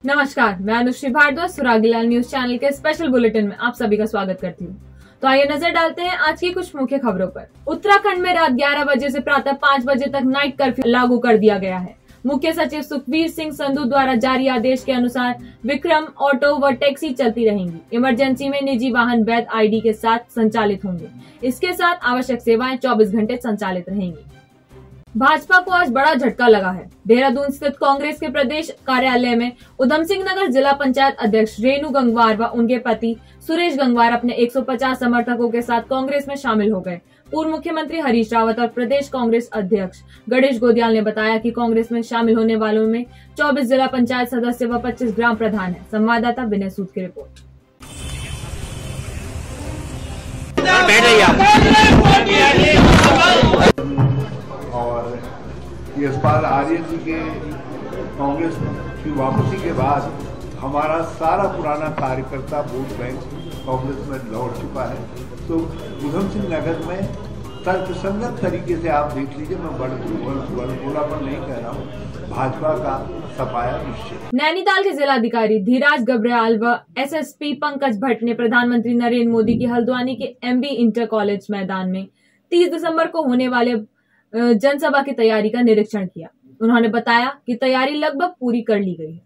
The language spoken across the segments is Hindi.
नमस्कार, मैं अनुश्री भारद्वाज सुरागीलाल न्यूज चैनल के स्पेशल बुलेटिन में आप सभी का स्वागत करती हूँ। तो आइए नजर डालते हैं आज की कुछ मुख्य खबरों पर। उत्तराखंड में रात 11 बजे से प्रातः 5 बजे तक नाइट कर्फ्यू लागू कर दिया गया है। मुख्य सचिव सुखवीर सिंह संधू द्वारा जारी आदेश के अनुसार विक्रम, ऑटो व टैक्सी चलती रहेंगी। इमरजेंसी में निजी वाहन वैध ID के साथ संचालित होंगे। इसके साथ आवश्यक सेवाएं 24 घंटे संचालित रहेंगी। भाजपा को आज बड़ा झटका लगा है। देहरादून स्थित कांग्रेस के प्रदेश कार्यालय में उधम सिंह नगर जिला पंचायत अध्यक्ष रेणु गंगवार व उनके पति सुरेश गंगवार अपने 150 समर्थकों के साथ कांग्रेस में शामिल हो गए। पूर्व मुख्यमंत्री हरीश रावत और प्रदेश कांग्रेस अध्यक्ष गणेश गोदियाल ने बताया कि कांग्रेस में शामिल होने वालों में 24 जिला पंचायत सदस्य व 25 ग्राम प्रधान हैं। संवाददाता विनय सूद की रिपोर्ट। और यशपाल आर्य जी के कांग्रेस की वापसी के बाद हमारा सारा पुराना कार्यकर्ता वोट बैंक कांग्रेस में लौट चुका है। तो उधम सिंह नगर में तर्कसंगत तरीके से आप देख लीजिए, मैं बड़गुलापन नहीं कह रहा हूँ, भाजपा का सफाया निश्चित। नैनीताल के जिलाधिकारी धीराज गब्रियाल व SSP पंकज भट्ट ने प्रधानमंत्री नरेंद्र मोदी की हल्द्वानी के MB इंटर कॉलेज मैदान में 30 दिसंबर को होने वाले जनसभा की तैयारी का निरीक्षण किया। उन्होंने बताया कि तैयारी लगभग पूरी कर ली गई है।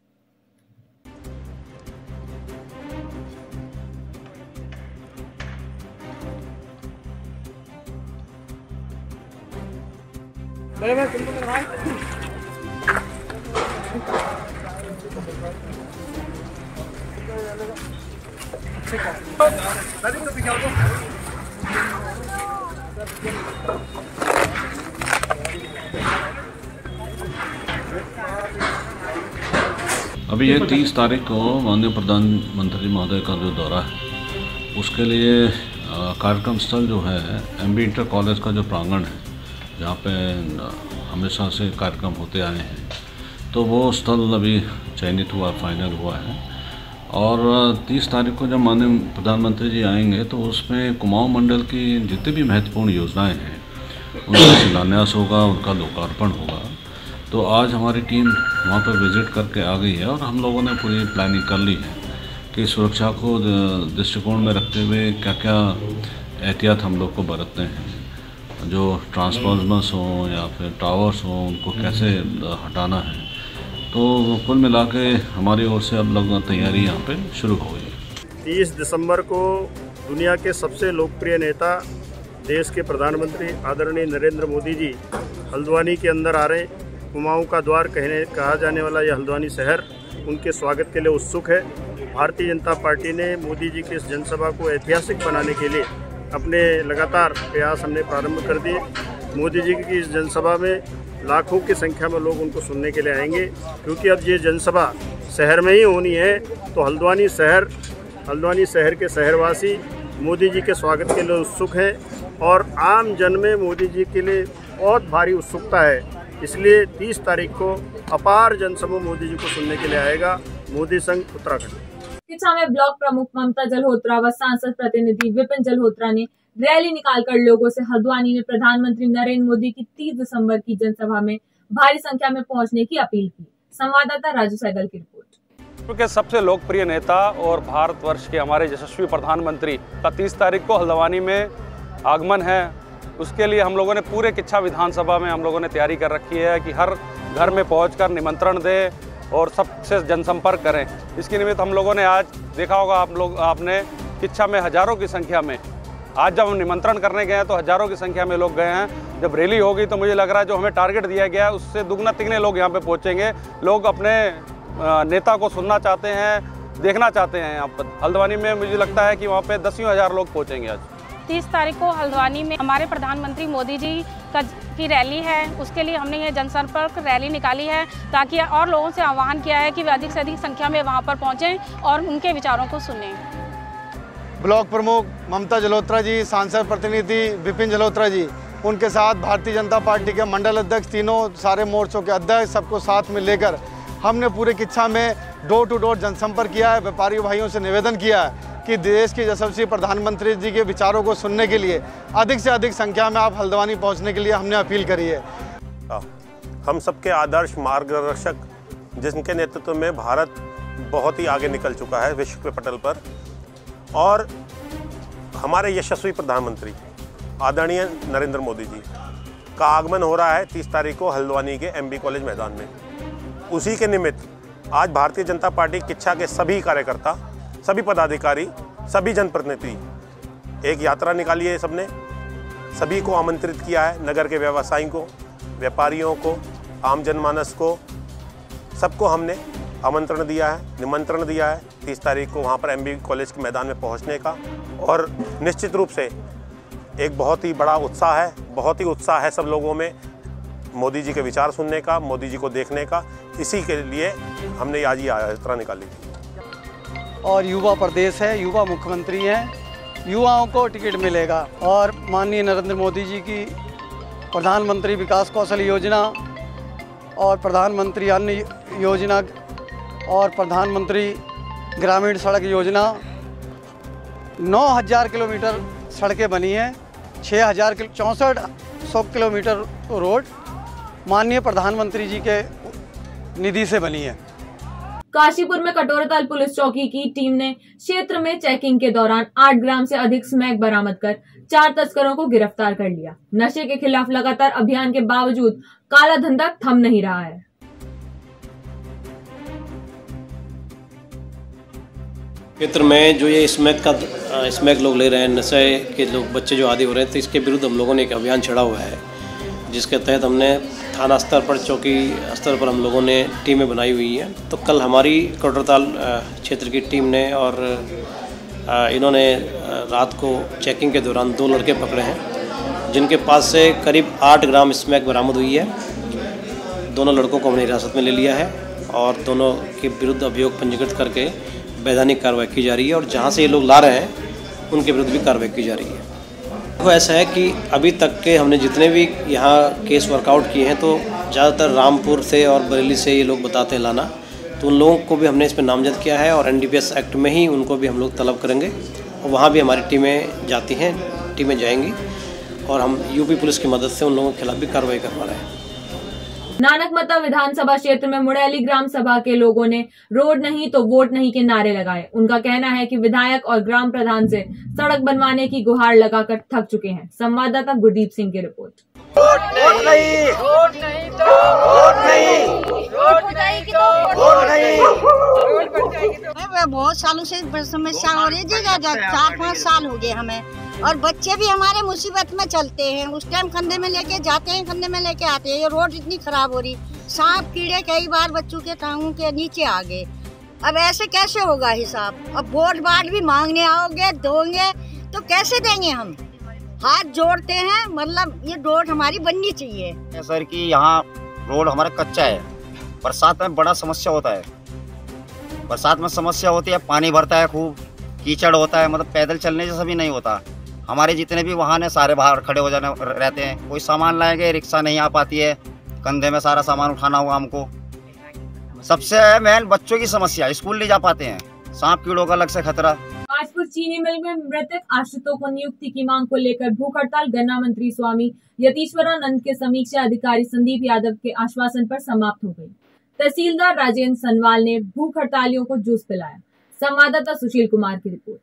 अभी ये 30 तारीख को माननीय प्रधानमंत्री महोदय का जो दौरा है उसके लिए कार्यक्रम स्थल जो है MB इंटर कॉलेज का जो प्रांगण है, जहाँ पे हमेशा से कार्यक्रम होते आए हैं, तो वो स्थल अभी चयनित हुआ, फाइनल हुआ है। और 30 तारीख को जब माननीय प्रधानमंत्री जी आएंगे तो उसमें कुमाऊं मंडल की जितनी भी महत्वपूर्ण योजनाएं हैं उनका शिलान्यास होगा, उनका लोकार्पण होगा। तो आज हमारी टीम वहाँ पर विज़िट करके आ गई है और हम लोगों ने पूरी प्लानिंग कर ली है कि सुरक्षा को दृष्टिकोण में रखते हुए क्या क्या एहतियात हम लोग को बरतते हैं। जो ट्रांसफॉर्मर्स हों या फिर टावर्स हों, उनको कैसे हटाना है। तो कुल मिला के हमारी ओर से अब लोग तैयारी यहाँ पे शुरू हो गई। 30 दिसंबर को दुनिया के सबसे लोकप्रिय नेता, देश के प्रधानमंत्री आदरणीय नरेंद्र मोदी जी हल्द्वानी के अंदर आ रहे हैं। कुमाऊं का द्वार कहा जाने वाला यह हल्द्वानी शहर उनके स्वागत के लिए उत्सुक है। भारतीय जनता पार्टी ने मोदी जी की इस जनसभा को ऐतिहासिक बनाने के लिए अपने लगातार प्रयास हमने प्रारंभ कर दिए। मोदी जी की इस जनसभा में लाखों की संख्या में लोग उनको सुनने के लिए आएंगे, क्योंकि अब ये जनसभा शहर में ही होनी है। तो हल्द्वानी शहर के शहरवासी मोदी जी के स्वागत के लिए उत्सुक हैं और आम जन में मोदी जी के लिए बहुत भारी उत्सुकता है। इसलिए 30 तारीख को अपार जनसमूह मोदी जी को सुनने के लिए आएगा। मोदी संघ उत्तराखंड। किच्छा में ब्लॉक प्रमुख ममता जल्होत्रा व सांसद प्रतिनिधि विपिन जल्होत्रा ने रैली निकालकर लोगों से हल्द्वानी में प्रधानमंत्री नरेंद्र मोदी की 30 दिसंबर की जनसभा में भारी संख्या में पहुंचने की अपील की। संवाददाता राजू सहगल की रिपोर्ट। क्योंकि सबसे लोकप्रिय नेता और भारतवर्ष के हमारे यशस्वी प्रधानमंत्री का 30 तारीख को हल्द्वानी में आगमन है। उसके लिए हम लोगों ने पूरे किच्छा विधानसभा में हम लोगों ने तैयारी कर रखी है कि हर घर में पहुंचकर निमंत्रण दें और सबसे जनसंपर्क करें। इसके निमित्त हम लोगों ने आज देखा होगा आपने किच्छा में हज़ारों की संख्या में आज जब हम निमंत्रण करने गए हैं तो हज़ारों की संख्या में लोग गए हैं। जब रैली होगी तो मुझे लग रहा है जो हमें टारगेट दिया गया है उससे दुगना तिगने लोग यहाँ पे पहुँचेंगे। लोग अपने नेता को सुनना चाहते हैं, देखना चाहते हैं। यहाँ पर हल्द्वानी में मुझे लगता है कि वहाँ पे 10,000 हज़ार लोग पहुँचेंगे। आज 30 तारीख को हल्द्वानी में हमारे प्रधानमंत्री मोदी जी की रैली है। उसके लिए हमने ये जनसंपर्क रैली निकाली है ताकि और लोगों से आह्वान किया है कि वे अधिक से अधिक संख्या में वहाँ पर पहुँचें और उनके विचारों को सुनें। ब्लॉक प्रमुख ममता जल्होत्रा जी, सांसद प्रतिनिधि विपिन जल्होत्रा जी, उनके साथ भारतीय जनता पार्टी के मंडल अध्यक्ष, तीनों सारे मोर्चों के अध्यक्ष, सबको साथ में लेकर हमने पूरे किच्छा में डोर टू डोर जनसंपर्क किया है। व्यापारी भाइयों से निवेदन किया है कि देश के यशस्वी प्रधानमंत्री जी के विचारों को सुनने के लिए अधिक से अधिक संख्या में आप हल्द्वानी पहुंचने के लिए हमने अपील करी है। हम सबके आदर्श मार्गदर्शक जिनके नेतृत्व में भारत बहुत ही आगे निकल चुका है विश्व के पटल पर, और हमारे यशस्वी प्रधानमंत्री आदरणीय नरेंद्र मोदी जी का आगमन हो रहा है 30 तारीख को हल्द्वानी के MB कॉलेज मैदान में। उसी के निमित्त आज भारतीय जनता पार्टी किच्छा के सभी कार्यकर्ता, सभी पदाधिकारी, सभी जनप्रतिनिधि एक यात्रा निकाली है। सबने सभी को आमंत्रित किया है, नगर के व्यवसायियों को, व्यापारियों को, आम जनमानस को, सबको हमने आमंत्रण दिया है, निमंत्रण दिया है 30 तारीख को वहाँ पर MB कॉलेज के मैदान में पहुँचने का। और निश्चित रूप से एक बहुत ही बड़ा उत्साह है, बहुत ही उत्साह है सब लोगों में मोदी जी के विचार सुनने का, मोदी जी को देखने का। इसी के लिए हमने आज ये यात्रा निकाली थी। और युवा प्रदेश है, युवा मुख्यमंत्री हैं, युवाओं को टिकट मिलेगा। और माननीय नरेंद्र मोदी जी की प्रधानमंत्री विकास कौशल योजना और प्रधानमंत्री अन्न योजना और प्रधानमंत्री ग्रामीण सड़क योजना, 9000 किलोमीटर सड़कें बनी हैं, 6400 किलोमीटर रोड माननीय प्रधानमंत्री जी के निधि से बनी है। काशीपुर में कटोराताल पुलिस चौकी की टीम ने क्षेत्र में चेकिंग के दौरान 8 ग्राम से अधिक स्मैक बरामद कर 4 तस्करों को गिरफ्तार कर लिया। नशे के खिलाफ लगातार अभियान के बावजूद काला धंधा थम नहीं रहा है। क्षेत्र में जो ये स्मैक लोग ले रहे हैं, नशे के लोग बच्चे जो आदी हो रहे हैं, तो इसके विरुद्ध हम लोगों ने एक अभियान छेड़ा हुआ है, जिसके तहत हमने थाना स्तर पर, चौकी स्तर पर हम लोगों ने टीमें बनाई हुई हैं। तो कल हमारी कटोराताल क्षेत्र की टीम ने और इन्होंने रात को चेकिंग के दौरान 2 लड़के पकड़े हैं, जिनके पास से करीब 8 ग्राम स्मैक बरामद हुई है। दोनों लड़कों को हमने हिरासत में ले लिया है और दोनों के विरुद्ध अभियोग पंजीकृत करके वैधानिक कार्रवाई की जा रही है, और जहाँ से ये लोग ला रहे हैं उनके विरुद्ध भी कार्रवाई की जा रही है। तो ऐसा है कि अभी तक के हमने जितने भी यहाँ केस वर्कआउट किए हैं, तो ज़्यादातर रामपुर से और बरेली से ये लोग बताते हैं लाना, तो उन लोगों को भी हमने इस पर नामजद किया है और NDPS एक्ट में ही उनको भी हम लोग तलब करेंगे, और वहाँ भी हमारी टीमें जाती हैं, टीमें जाएंगी, और हम यूपी पुलिस की मदद से उन लोगों के खिलाफ भी कार्रवाई करवा रहे हैं। नानकमता विधानसभा क्षेत्र में मुड़ैली ग्राम सभा के लोगों ने रोड नहीं तो वोट नहीं के नारे लगाए। उनका कहना है कि विधायक और ग्राम प्रधान से सड़क बनवाने की गुहार लगाकर थक चुके हैं। संवाददाता गुरदीप सिंह की रिपोर्ट। वोट नहीं, वोट नहीं तो वोट नहीं, वोट नहीं तो वोट नहीं। मैं बहुत सालों से समस्या हो रही थी, 4-5 साल हो गए हमें, और बच्चे भी हमारे मुसीबत में चलते हैं। उस टाइम कंधे में लेके जाते हैं, कंधे में लेके आते हैं। ये रोड इतनी खराब हो रही, सांप कीड़े कई बार बच्चों के टांगों के नीचे आ गए। अब ऐसे कैसे होगा हिसाब? अब वोट बाट भी मांगने आओगे, दोगे तो कैसे देंगे? हम हाथ जोड़ते हैं, मतलब ये रोड हमारी बननी चाहिए। सर कि यहाँ रोड हमारा कच्चा है, बरसात में बड़ा समस्या होता है। बरसात में समस्या होती है, पानी भरता है, खूब कीचड़ होता है, मतलब पैदल चलने जैसा भी नहीं होता। हमारे जितने भी वाहन है सारे बाहर खड़े हो जाने रहते हैं। कोई सामान लाएंगे, रिक्शा नहीं आ पाती है, कंधे में सारा सामान उठाना हुआ हमको। सबसे मेन बच्चों की समस्या, स्कूल नहीं जा पाते हैं, सांप कीड़ों का अलग से खतरा। काशपुर चीनी मिल में मृतक आश्रितों को नियुक्ति की मांग को लेकर भूख हड़ताल गन्ना मंत्री स्वामी यतीश्वरानंद के समीक्षा अधिकारी संदीप यादव के आश्वासन पर समाप्त हो गई। तहसीलदार राजेंद्र सनवाल ने भूख हड़तालियों को जूस पिलाया। संवाददाता सुशील कुमार की रिपोर्ट।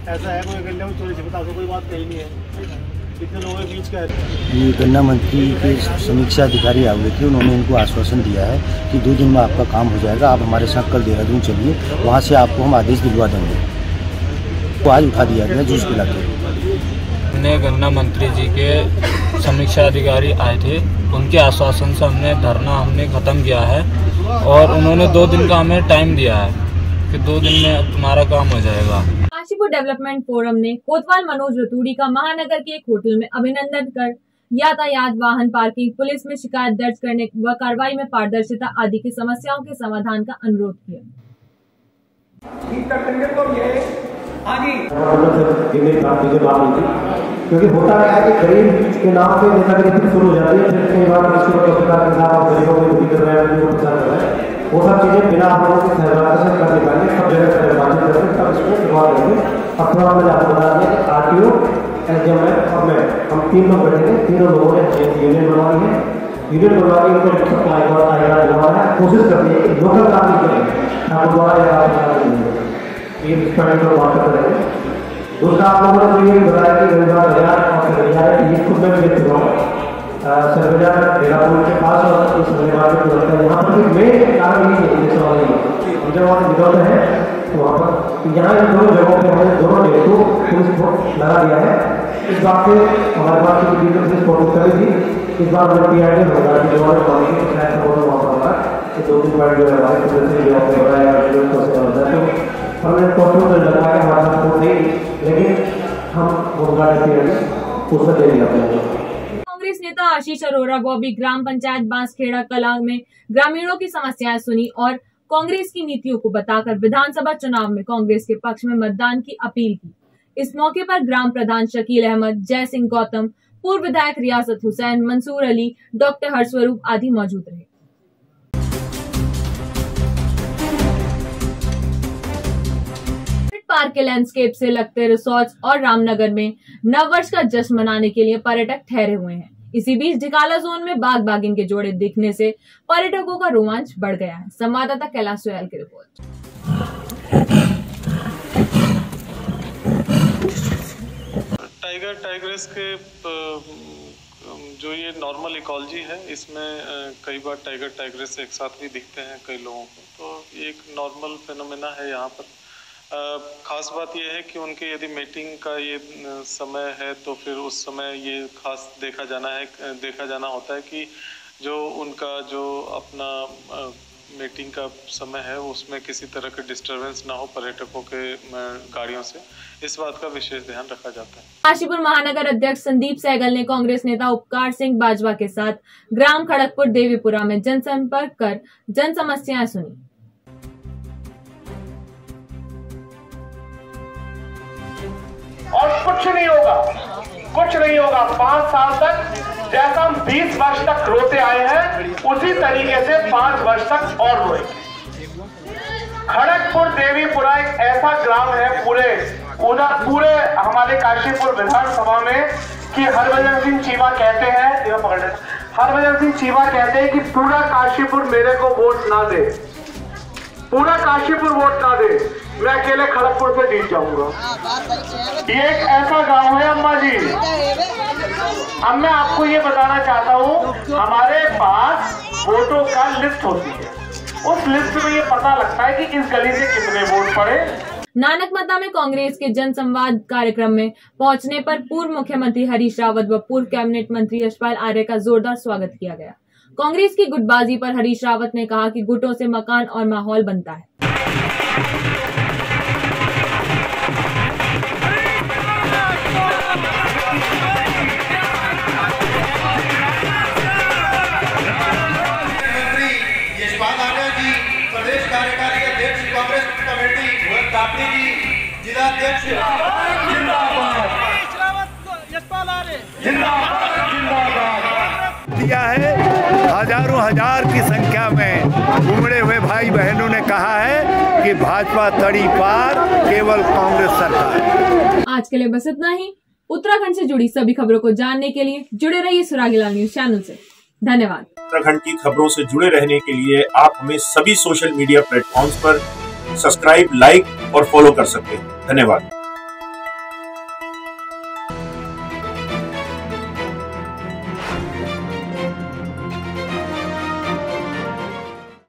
ऐसा है कोई गन्ने में चोरी से बता दो, कोई बात कही नहीं है, कितने लोगों के बीच का है। ये गन्ना मंत्री के समीक्षा अधिकारी आ हुए थे, उन्होंने इनको आश्वासन दिया है कि 2 दिन में आपका काम हो जाएगा, आप हमारे साथ कल देहरादून चलिए, वहाँ से आपको हम आदेश दिलवा देंगे। तो आज उठा दिया गया जूस पिला के। हमने गन्ना मंत्री जी के समीक्षा अधिकारी आए थे, उनके आश्वासन से हमने धरना ख़त्म किया है, और उन्होंने 2 दिन का हमें टाइम दिया है कि 2 दिन में तुम्हारा काम हो जाएगा। काशीपुर डेवलपमेंट फोरम ने कोतवाल मनोज रतूड़ी का महानगर के एक होटल में अभिनंदन कर यातायात, वाहन पार्किंग, पुलिस में शिकायत दर्ज करने व कार्रवाई में पारदर्शिता आदि की समस्याओं के समाधान का अनुरोध किया। क्योंकि होता क्या है कि गरीब के नाम पे नेतागिरी शुरू हो जाती है, फिर कई बार गरीबों को दुखी कर रहे हैं, वो सब चीज़ें बिना हम लोगों के सहभागिता से कर निकालेंगे, सब जगह बातचीत करके तब इसको करवा देंगे। अब थोड़ा मैंने आपको बता दिया कि RTO, SDMF और मैं, हम 3 लोग बैठेंगे, तीनों लोगों ने यूनियन बनवाई है, यूनियन बनवा के उनको कोशिश करती है कि लोकल काम नहीं करें, आप द्वारा ये स्टूडेंट को बात करते रहेंगे। दूसरा आप लोगों ने ये बताया कि रविवार बाजार और सरगुजा ये खुद में भी देख चुका हूँ, सरगुजा बेलापुर के पास और इस रविवार में जो है यहाँ पर मेन कारण ये है जब वहाँ विरोध है तो वहाँ पर यहाँ इन दोनों जगहों पर हमने दोनों डेट को पुलिस फोर्स लगा दिया है। इस बात से हमारे पास पुलिस फोर्स करी थी, इस बार हमें PID होगा कि जो हमारे कॉलेज के शायद सपोर्ट वहाँ पर होगा कि 2-3 पॉइंट जो है हमारे पुलिस से जो आपने बताया जो होता है तो हमने फोटो तो लगा के हमारे पास फोटो नहीं, लेकिन हम होमगार्ड PID उसमें दे दिया अपने। कांग्रेस नेता आशीष अरोड़ा बॉबी ग्राम पंचायत बांसखेड़ा कला में ग्रामीणों की समस्याएं सुनी और कांग्रेस की नीतियों को बताकर विधानसभा चुनाव में कांग्रेस के पक्ष में मतदान की अपील की। इस मौके पर ग्राम प्रधान शकील अहमद, जय सिंह गौतम, पूर्व विधायक रियासत हुसैन, मंसूर अली, डॉक्टर हर्षस्वरूप आदि मौजूद रहे। पार्क के लैंडस्केप से लगते रिसोर्ट्स और रामनगर में नववर्ष का जश्न मनाने के लिए पर्यटक ठहरे हुए हैं। इसी बीच ढिकाला जोन में बाघ बाघिन के जोड़े दिखने से पर्यटकों का रोमांच बढ़ गया है। संवाददाता कैलाश सोयाल की रिपोर्ट। टाइगर्स के जो ये नॉर्मल इकोलॉजी है, इसमें कई बार टाइग्रेस एक साथ भी दिखते हैं कई लोगों को, तो ये एक नॉर्मल फेनोमेना है यहाँ पर। खास बात यह है कि उनके यदि मीटिंग का ये समय है तो फिर उस समय ये खास देखा जाना होता है कि जो उनका जो अपना मीटिंग का समय है उसमें किसी तरह के डिस्टरबेंस ना हो पर्यटकों के गाड़ियों से, इस बात का विशेष ध्यान रखा जाता है। काशीपुर महानगर अध्यक्ष संदीप सहगल ने कांग्रेस नेता उपकार सिंह बाजवा के साथ ग्राम खड़गपुर देवीपुरा में जनसंपर्क कर जन समस्याएं सुनी। और कुछ नहीं होगा 5 साल तक जैसा हम 20 वर्ष तक रोते आए हैं उसी तरीके से 5 वर्ष तक और रोएंगे। खड़गपुर देवीपुरा एक ऐसा ग्राम है पूरे हमारे काशीपुर विधानसभा में कि हरभजन सिंह चीमा कहते हैं कि पूरा काशीपुर मेरे को वोट ना दे, पूरा काशीपुर वोट ना दे, मैं अकेले खड़गपुर से जीत जाऊंगा। ये एक ऐसा गांव है अम्मा जी। अब मैं आपको ये बताना चाहता हूँ, हमारे पास वोटों का लिस्ट होती है, उस लिस्ट में ये पता लगता है कि इस गली से कितने वोट पड़े। नानकमता में कांग्रेस के जन संवाद कार्यक्रम में पहुंचने पर पूर्व मुख्यमंत्री हरीश रावत व पूर्व कैबिनेट मंत्री यशपाल आर्य का जोरदार स्वागत किया गया। कांग्रेस की गुटबाजी पर हरीश रावत ने कहा कि गुटों से मकान और माहौल बनता है। यशपाल आर्य जी, प्रदेश कार्यकारी अध्यक्ष कांग्रेस कमेटी, कापड़ी जी, जिलाध्यक्ष, दिया है। हजारों हजार की संख्या में उमड़े हुए भाई बहनों ने कहा है कि भाजपा तड़ी पार, केवल कांग्रेस सरकार। आज के लिए बस इतना ही। उत्तराखंड से जुड़ी सभी खबरों को जानने के लिए जुड़े रहिए सुरागीलाल न्यूज चैनल से। धन्यवाद। उत्तराखंड की खबरों से जुड़े रहने के लिए आप हमें सभी सोशल मीडिया प्लेटफॉर्म्स पर सब्सक्राइब, लाइक और फॉलो कर सकते हैं। धन्यवाद।